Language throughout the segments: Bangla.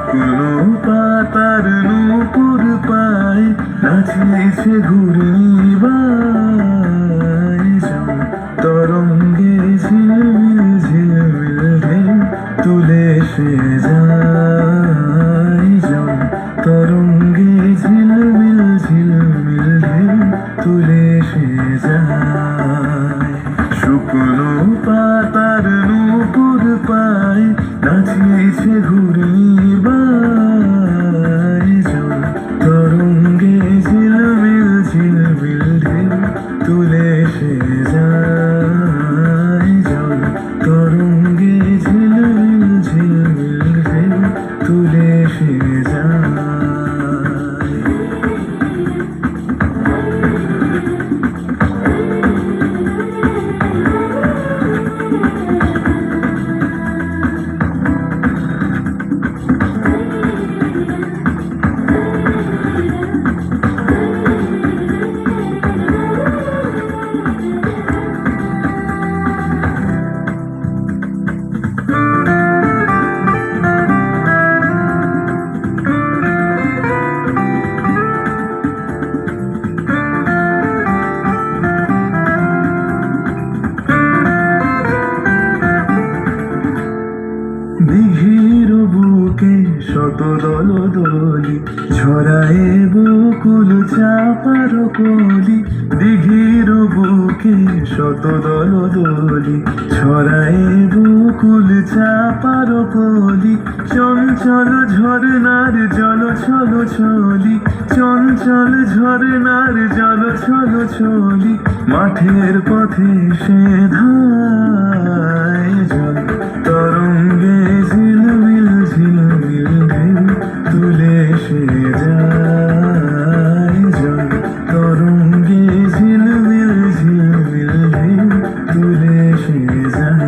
শুকনো পাতার নূপুর পায় নাচিয়েছে ঘূর্ণিবায় তরঙ্গে ঝিলমিল ঝিলমিল ঢেউ তুলে সে যায় তরঙ্গে ঝিলমিল ঝিলমিল ঢেউ তুলে সে যায় শুকনো পাতার নূপুর পায় নাচিয়েছে ঘূর্ণিবায় তরঙ্গে ঝিলমিল ঝিলমিল ঢেউ তুলে সে যায় তরঙ্গে ঝিলমিল ঝিলমিল ঢেউ তুলে সে যায় দিঘির বুকে শত দলদলি ছড়ায় বকুল চাপার কলি দিঘির বুকে শত দলদলি ছড়ায় বকুল চাপার কলি চঞ্চল ঝরনার জল ছল ছলি চঞ্চল ঝরনার জল ছল ছলি মাঠের পথে সে ধায় জল তরঙ্গে ঝিলমিল ঝিলমিল ঢেউ তুলে সে যায় তরঙ্গে ঝিলমিল ঝিলমিল ঢেউ তুলে সে যায়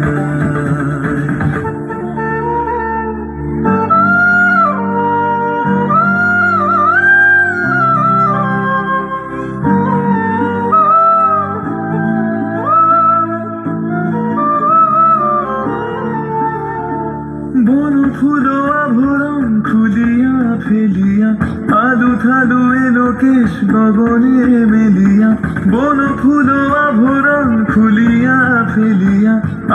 বন ফুল আভরণ খুলিয়া ফেলিয়া আলু থালু এলো কেশ গগনে মেলিয়া বন ফুল আভরণ খুলিয়া ফেলিয়া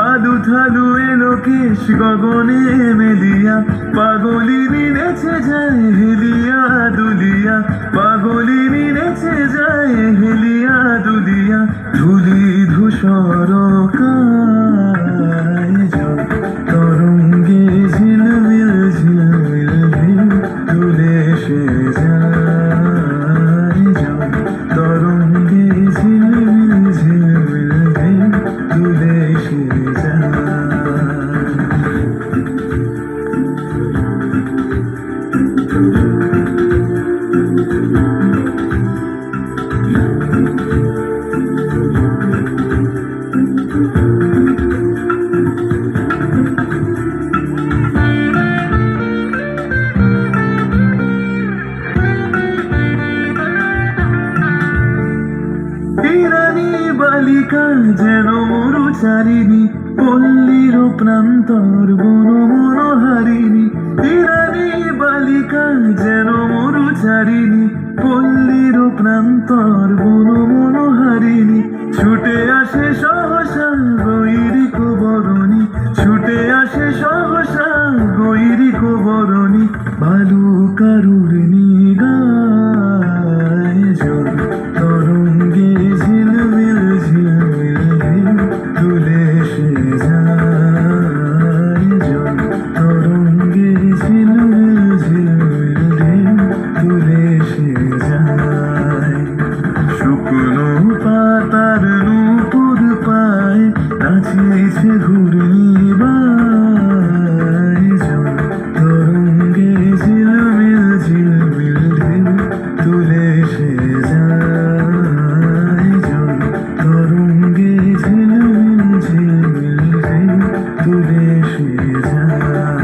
আলু থালু এলো কেশ গগনে মেলিয়া পাগলিনী নেচে যায় হেলিয়া দুলিয়া পাগলিনী নেচে যায় হেলিয়া দুলিয়া ধুলি ধূসর কায় তরঙ্গে ঝিলমিল ঝিলমিল ঢেউ তুলে সে যায় তরঙ্গে ঝিলমিল ঝিলমিল ঢেউ তুলে সে যায় বালিকা যেন মরুচারিণী পল্লীর প্রান্তর বন মনোহারিণী ইরানী বালিকা যেন মরুচারিণী পল্লীর প্রান্তর বন মনোহারিণী ছুটে আসে সহসা গৈরিক বরণী ছুটে আসে সহসা গৈরিক বরণী বালুকারুর নিগায় তরঙ্গে ঝিলমিল ঝিলমিল ঢেউ তুলে সে যায় তরঙ্গে ঝিলমিল ঝিলমিল ঢেউ তুলে সে যায় শুকনো পাতার নূপুর পায় নাচিয়েছে ঘূর্ণিবায় তরঙ্গে ঝিলমিল ঝিলমিল ঢেউ তুলে সে যায় তরঙ্গে ঝিলমিল ঝিলমিল ঢেউ তুলে সে যায়।